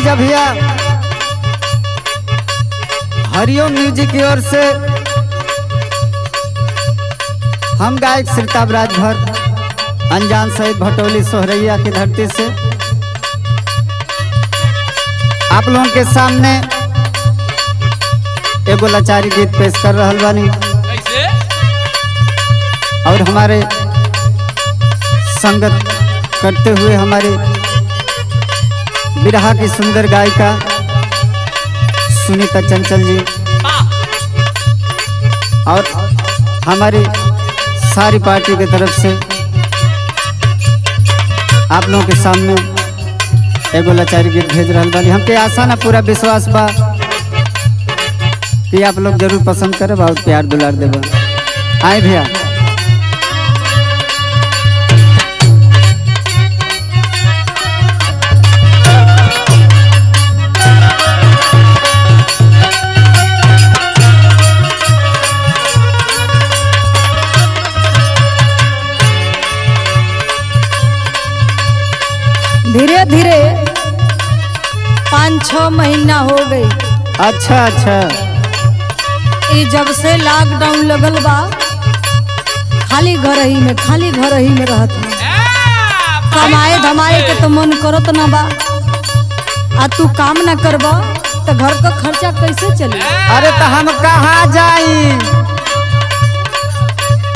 आज भैया हरिओम म्यूजिक की ओर से हम गायक श्रीताब राजभर अनजान सहित भटोली सोहरैया की धरती से आप लोगों के सामने एगो लाचारी गीत पेश कर रहल बानी और हमारे संगत करते हुए हमारे बिरहा की सुंदर गायिका सुनीता चंचल जी और हमारी सारी पार्टी की तरफ से आप लोगों के सामने एगो लाचारी गीत भेज रहा बानी। हमके आशा ना पूरा विश्वास बा कि आप लोग जरूर पसंद करे बहुत प्यार दुलार देबा। आए भैया धीरे धीरे 5-6 महीना हो गई। अच्छा अच्छा ये जब से लॉकडाउन लगल बा खाली घर ही में रहत है। कमाए धमाए के तो मन करत ना बा। आ तू काम ना करबा तो घर का खर्चा कैसे चले? अरे तो हम कहाँ जाई?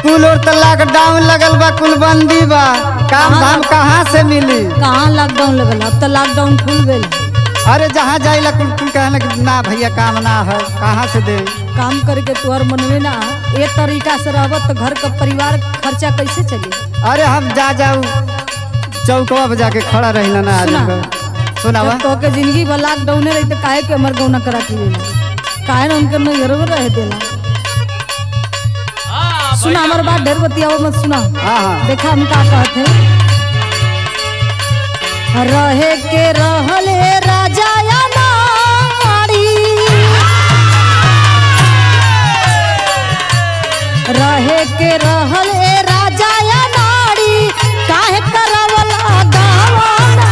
कुल और तो लॉकडाउन लगल बा, कुल बंदी बा, काम धाम कहाँ से मिली? कहाँ लॉकडाउन लगल? अब तो लॉकडाउन खुल गई। अरे जहाँ जाइला कुल कुल कहना कि ना भैया काम ना है, कहाँ से दे? काम करके तुहर मनवे ना ये तरीका से रहब तो घर का परिवार खर्चा कैसे चली? अरे हम जाऊ चौकवा पे जाके खड़ा रही ना आज सुनावा तो के जिंदगी भर लॉकडाउन रही तो काहे के हमर गौना करा के काहे न उनके न घर में रह देला। सुना हमार बात ढेर बतियाओ मत सुना। हाँ देखा हम का कहते रहे के रहले राजा या नारी, रहे के रहले राजा या नारी, काहे करवला गावाना।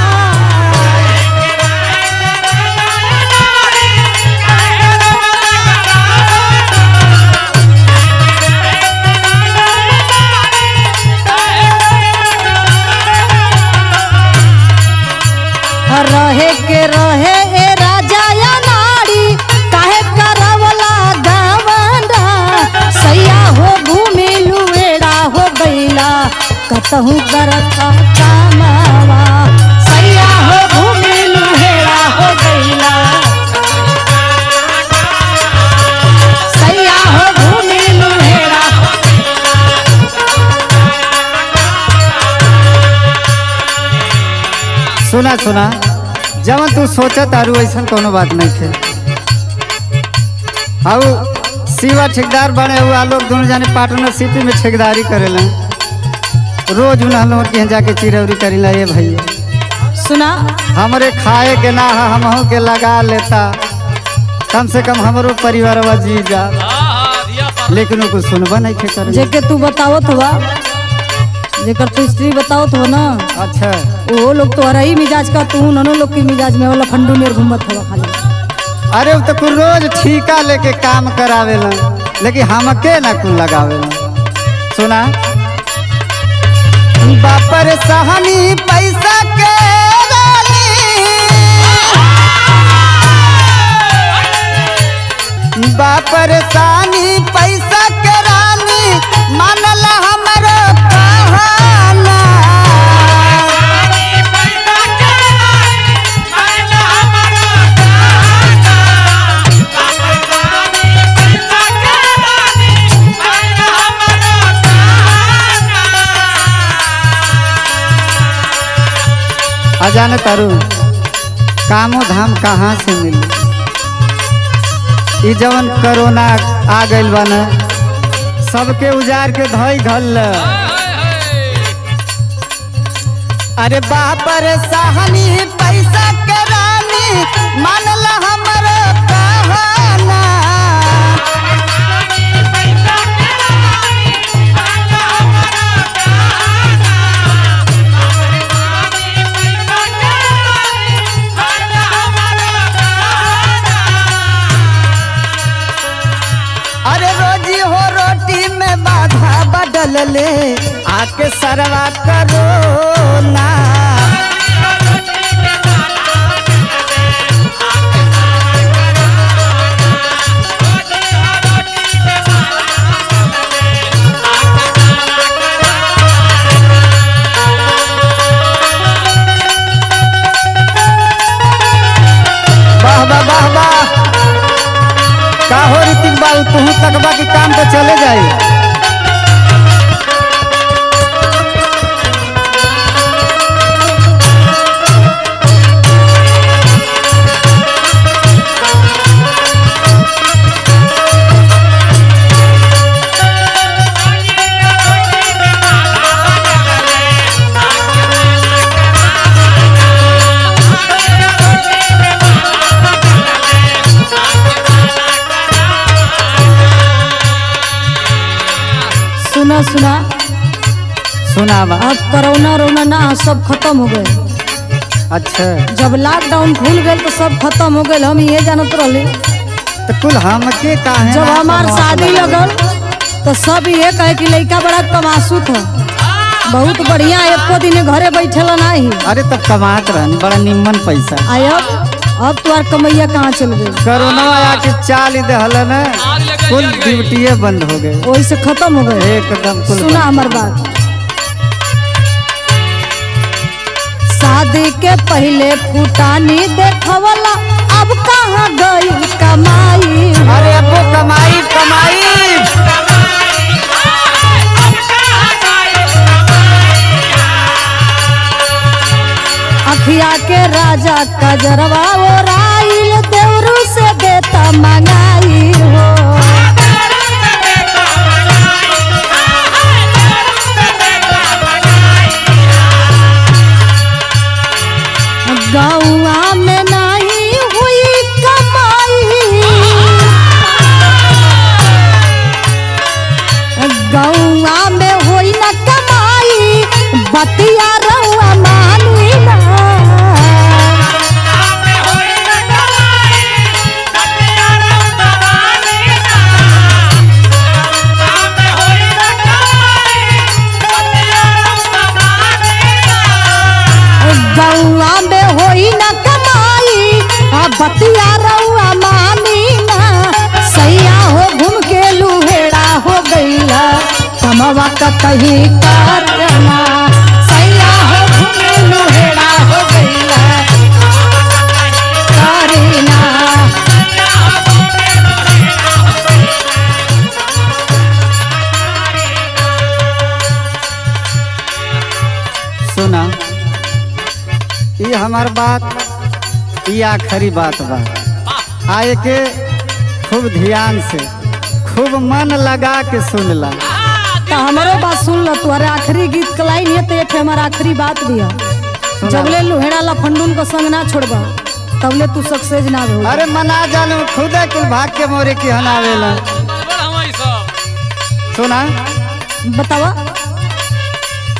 रहे के रहे ए राजा या नारी, काहे करवला गावना। सैया हो घूमे लुएड़ा हो गईला कतहु करता कामावा। सैया हो घूमे लुएड़ा हो गईला, सैया हो घूमे लुएड़ा। सुना सुना जवन तू सोचा तारू ऐसा कोनो बात नहीं थे। हाउ शिवा ठेकेदार बने हुआ लोग दोनों जाने पार्टनरशिप में ठेकेदारी करेला, रोज उन्हें लोग के जाके चिरौरी करेला। ये भैया सुना हमरे खाए के ना है, हमहू के लगा लेता, कम से कम हमरो परिवार जी जा, लेकिन वो कुछ सुनबा नहीं थे करे। जेके तू बतावत हुआ, जेकर तू स्त्री बतावत हो ना। अच्छा वो लोग तो ही मिजाज का, तू ननो लोग की मिजाज में वाला फंडू में घूमत हुआ खाली। अरे वो तो कुल रोज ठीका लेके काम करावेला, लेकिन हमके ना कुल लगावेला। सुना बापर सहनी पैसा के बापर सहनी पैसा के रानी, मानला हमरो कहाना। अजाने तारू कामो धाम कहाँ से मिली? ई जवन कोरोना आ गइल बा न, सबके उजार के धई घल। अरे बापर सहनी पैसा के रानी, मानला हमरो कहाना। अरे रोजी हो रोटी में बाधा बदल ले आके सरवा करो ना। वाह वाह वाह वाह, का हो ऋतिक बाबू तू तकबा के काम पे चले जाए। सुना सुना सुना बा। अब कोरोना रोना ना सब खत्म हो गए। अच्छा जब लॉकडाउन खुल गए तो सब खत्म हो गए। हम ये जानत रहे तो कुल हमके काहे जब ना हमार कमात शादी लगल? लगल तो सब ये कहे कि लड़का बड़ा कमासू था, बहुत बढ़िया, एको दिन घरे बैठल नहीं। अरे तब कमात रहनी बड़ा निम्मन पैसा। अब तुम्हार कमैया कहाँ चल गई? कोरोना आया के चाल ही दहल न, कुल ड्यूटिये बंद हो गए, वही से खत्म हो गए एकदम कुल। सुना हमार बात, शादी के पहले फूटानी देखवला, अब कहाँ गई कमाई? अरे अब वो कमाई कमाई अखिया के राजा कजरवा वो राइल देवरू से देता मंगाई हो। गौआ में नहीं हुई कमाई, गौआ में हुई न कमाई, बतिया रहुआ मानी ना। गौआ में होई न कमाई, बतिया रउआ मानी ना। सैया हो घूम के लुहेड़ा हो गईला, कमवा कहीं करना। सैया हो घूम के लुहेड़ा हो गईला करीना। सुना, ये हमार बात ये आखिरी बात बा। आए के खूब ध्यान से खूब मन लगा के सुन ला। तो हमारो बात सुन लो, तुम्हारे आखिरी गीत कलाई नहीं तो एक हमारा आखिरी बात भी है। जबले लुहेड़ा लफंडून को संग ना छोड़बा तबले तू सक्सेस ना हो। अरे मना जानू खुदे कुल भाग के मोरे की हनावेला। सुना बतावा,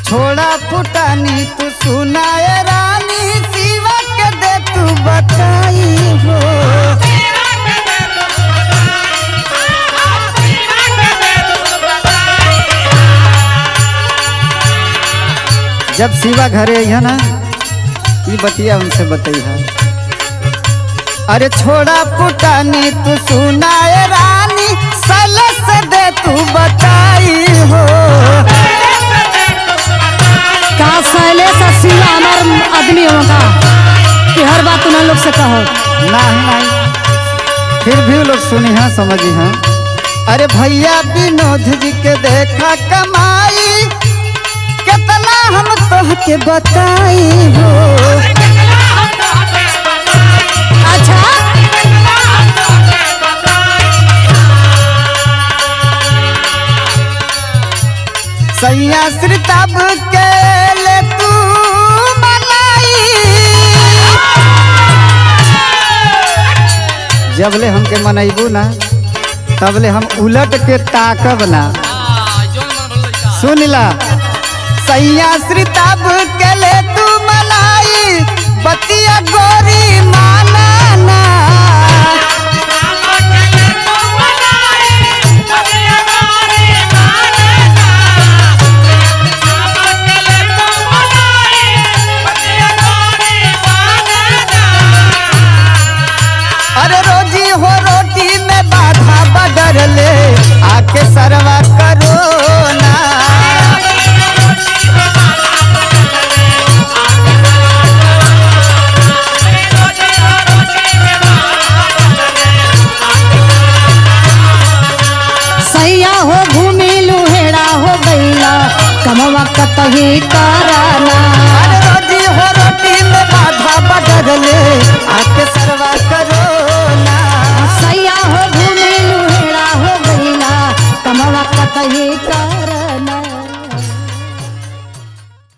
छोड़ा फुटानी तू सुनाए रानी, शिवा के दे तू बताई हो। जब शिवा घरे है ना, ये बतिया उनसे बताई है। अरे छोड़ा फुटानी तू सुनाए रानी, साले से दे तू बताई हो। का शैलेश शिवा हमार आदमी होगा कि हर बात उन लोग से कहो? नहीं नहीं, फिर भी लोग सुनी है समझी है। अरे भैया विनोद जी के देखा कमाई, कितना हम तोहके बताई हो। अच्छा सैया श्री तब के ले तू मलाई, जबले हमके मनैबू ना तबले हम उलट के ताकब ना। सुन ला, सैया श्री तब के ले तू मलाई, बतिया गोरी माना ना। कतही कराना। अरे रोजी हो रोटी में बाधा बदले